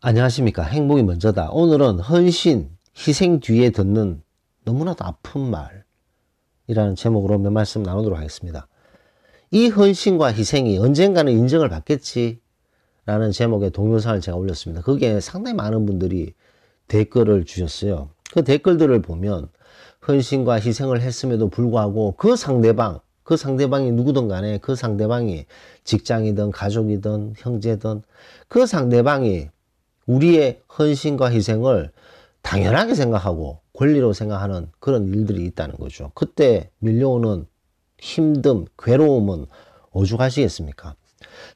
안녕하십니까. 행복이 먼저다. 오늘은 헌신, 희생 뒤에 듣는 너무나도 아픈 말이라는 제목으로 몇 말씀 나누도록 하겠습니다. 이 헌신과 희생이 언젠가는 인정을 받겠지 라는 제목의 동영상을 제가 올렸습니다. 거기에 상당히 많은 분들이 댓글을 주셨어요. 그 댓글들을 보면 헌신과 희생을 했음에도 불구하고 그 상대방이 누구든 간에 그 상대방이 직장이든 가족이든 형제든 그 상대방이 우리의 헌신과 희생을 당연하게 생각하고 권리로 생각하는 그런 일들이 있다는 거죠. 그때 밀려오는 힘듦, 괴로움은 오죽하시겠습니까?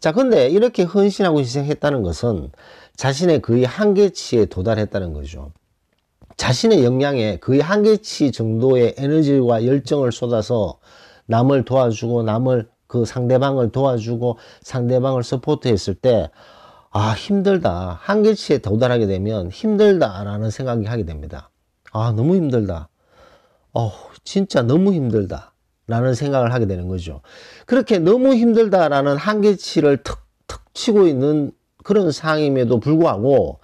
자, 근데 이렇게 헌신하고 희생했다는 것은 자신의 거의 한계치에 도달했다는 거죠. 자신의 역량에 거의 한계치 정도의 에너지와 열정을 쏟아서 남을 도와주고 그 상대방을 도와주고 상대방을 서포트했을 때 힘들다. 한계치에 도달하게 되면 힘들다라는 생각이 하게 됩니다. 너무 힘들다. 진짜 너무 힘들다. 라는 생각을 하게 되는 거죠. 그렇게 너무 힘들다라는 한계치를 턱턱 치고 있는 그런 상황임에도 불구하고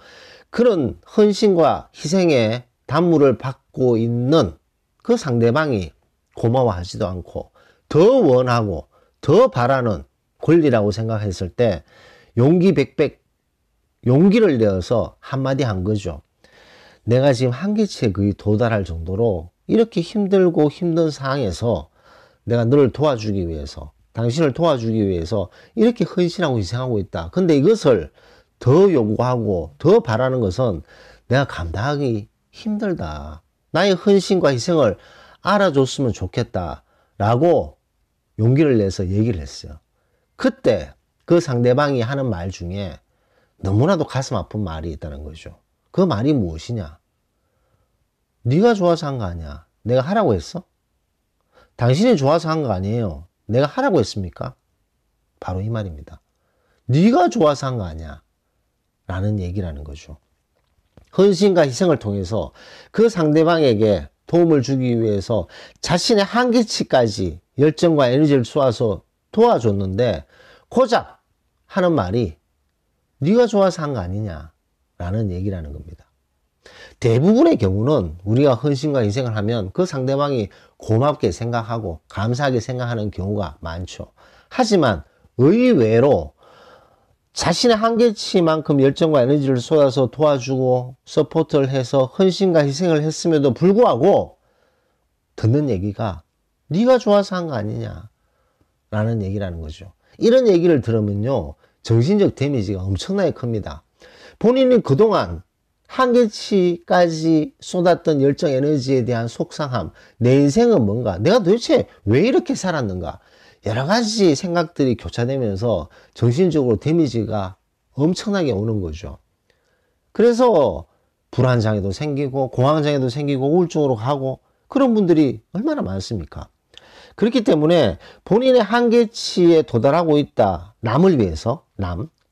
그런 헌신과 희생의 단물을 받고 있는 그 상대방이 고마워하지도 않고 더 원하고 더 바라는 권리라고 생각했을 때 용기 백백, 용기를 내어서 한마디 한 거죠. 내가 지금 한계치에 거의 도달할 정도로 이렇게 힘들고 힘든 상황에서 내가 너를 도와주기 위해서, 당신을 도와주기 위해서 이렇게 헌신하고 희생하고 있다. 근데 이것을 더 요구하고 더 바라는 것은 내가 감당하기 힘들다. 나의 헌신과 희생을 알아줬으면 좋겠다. 라고 용기를 내서 얘기를 했어요. 그때 그 상대방이 하는 말 중에 너무나도 가슴 아픈 말이 있다는 거죠. 그 말이 무엇이냐? 네가 좋아서 한 거 아니야. 내가 하라고 했어? 당신이 좋아서 한 거 아니에요. 내가 하라고 했습니까? 바로 이 말입니다. 네가 좋아서 한 거 아니야. 라는 얘기라는 거죠. 헌신과 희생을 통해서 그 상대방에게 도움을 주기 위해서 자신의 한계치까지 열정과 에너지를 쏘아서 도와줬는데 고작 하는 말이 네가 좋아서 한 거 아니냐 라는 얘기라는 겁니다. 대부분의 경우는 우리가 헌신과 희생을 하면 그 상대방이 고맙게 생각하고 감사하게 생각하는 경우가 많죠. 하지만 의외로 자신의 한계치만큼 열정과 에너지를 쏟아서 도와주고 서포트를 해서 헌신과 희생을 했음에도 불구하고 듣는 얘기가 네가 좋아서 한 거 아니냐 라는 얘기라는 거죠. 이런 얘기를 들으면요, 정신적 데미지가 엄청나게 큽니다. 본인이 그동안 한계치까지 쏟았던 열정 에너지에 대한 속상함, 내 인생은 뭔가, 내가 도대체 왜 이렇게 살았는가, 여러 가지 생각들이 교차되면서 정신적으로 데미지가 엄청나게 오는 거죠. 그래서 불안장애도 생기고 공황장애도 생기고 우울증으로 가고 그런 분들이 얼마나 많습니까? 그렇기 때문에 본인의 한계치에 도달하고 있다. 남을 위해서,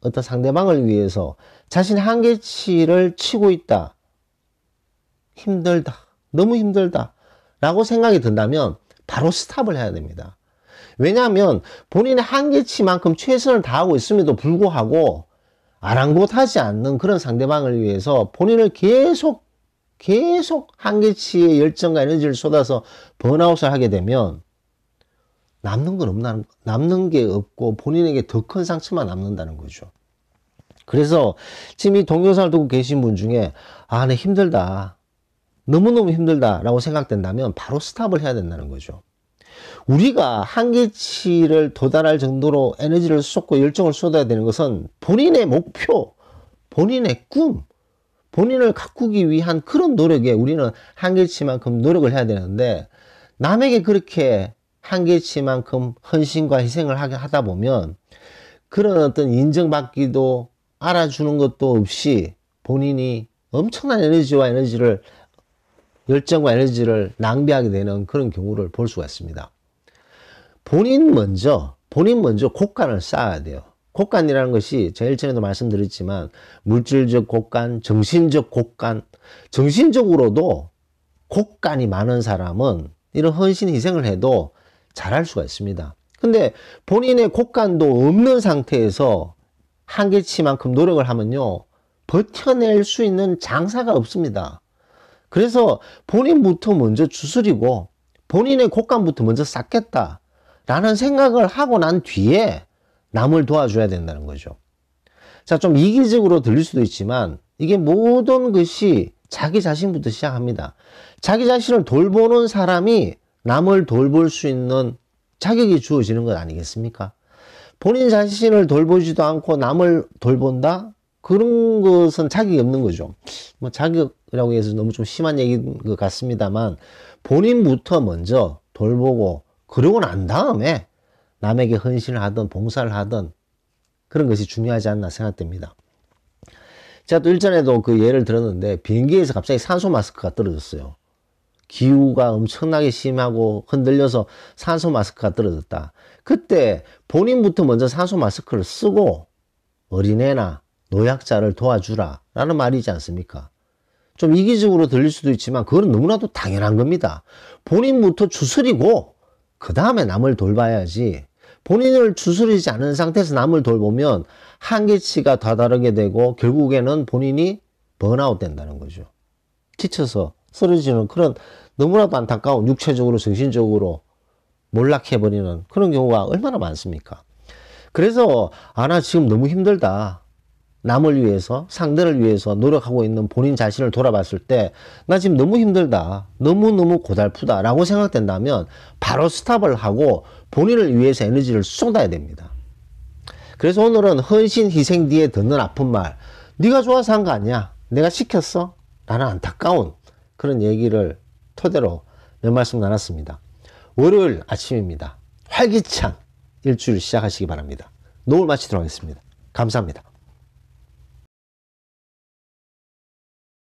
어떤 상대방을 위해서 자신의 한계치를 치고 있다. 힘들다. 너무 힘들다. 라고 생각이 든다면 바로 스탑을 해야 됩니다. 왜냐하면 본인의 한계치만큼 최선을 다하고 있음에도 불구하고 아랑곳하지 않는 그런 상대방을 위해서 본인을 계속 한계치의 열정과 에너지를 쏟아서 번아웃을 하게 되면 남는 게 없고 본인에게 더 큰 상처만 남는다는 거죠. 그래서 지금 이 동영상을 듣고 계신 분 중에 나 힘들다. 너무너무 힘들다 라고 생각된다면 바로 스탑을 해야 된다는 거죠. 우리가 한계치를 도달할 정도로 에너지를 쏟고 열정을 쏟아야 되는 것은 본인의 목표, 본인의 꿈, 본인을 가꾸기 위한 그런 노력에 우리는 한계치만큼 노력을 해야 되는데 남에게 그렇게 한계치만큼 헌신과 희생을 하다 보면 그런 어떤 인정받기도 알아주는 것도 없이 본인이 엄청난 열정과 에너지를 낭비하게 되는 그런 경우를 볼 수가 있습니다. 본인 먼저 곡간을 쌓아야 돼요. 곡간이라는 것이 제일 전에도 말씀드렸지만 물질적 곡간, 정신적 곡간, 정신적으로도 곡간이 많은 사람은 이런 헌신 희생을 해도 잘할 수가 있습니다. 근데 본인의 곡간도 없는 상태에서 한계치만큼 노력을 하면요, 버텨낼 수 있는 장사가 없습니다. 그래서 본인부터 먼저 추스리고 본인의 곳간부터 먼저 쌓겠다 라는 생각을 하고 난 뒤에 남을 도와줘야 된다는 거죠. 자, 좀 이기적으로 들릴 수도 있지만 이게 모든 것이 자기 자신부터 시작합니다. 자기 자신을 돌보는 사람이 남을 돌볼 수 있는 자격이 주어지는 것 아니겠습니까? 본인 자신을 돌보지도 않고 남을 돌본다? 그런 것은 자격이 없는 거죠. 뭐 자격이라고 해서 너무 좀 심한 얘기인 것 같습니다만 본인부터 먼저 돌보고 그러고 난 다음에 남에게 헌신을 하든 봉사를 하든 그런 것이 중요하지 않나 생각됩니다. 제가 또 일전에도 그 예를 들었는데 비행기에서 갑자기 산소 마스크가 떨어졌어요. 기후가 엄청나게 심하고 흔들려서 산소 마스크가 떨어졌다. 그때 본인부터 먼저 산소 마스크를 쓰고 어린애나 노약자를 도와주라 라는 말이지 않습니까? 좀 이기적으로 들릴 수도 있지만 그건 너무나도 당연한 겁니다. 본인부터 추스리고 그 다음에 남을 돌봐야지 본인을 추스리지 않은 상태에서 남을 돌보면 한계치가 다다르게 되고 결국에는 본인이 번아웃 된다는 거죠. 지쳐서 쓰러지는 그런 너무나도 안타까운 육체적으로 정신적으로 몰락해버리는 그런 경우가 얼마나 많습니까? 그래서 나 지금 너무 힘들다. 남을 위해서 상대를 위해서 노력하고 있는 본인 자신을 돌아봤을 때 나 지금 너무 힘들다. 너무너무 고달프다 라고 생각된다면 바로 스탑을 하고 본인을 위해서 에너지를 쏟아야 됩니다. 그래서 오늘은 헌신 희생 뒤에 듣는 아픈 말, 네가 좋아서 한 거 아니야. 내가 시켰어. 라는 안타까운 그런 얘기를 토대로 몇 말씀 나눴습니다. 월요일 아침입니다. 활기찬 일주일 시작하시기 바랍니다. 노을 마치도록 하겠습니다. 감사합니다.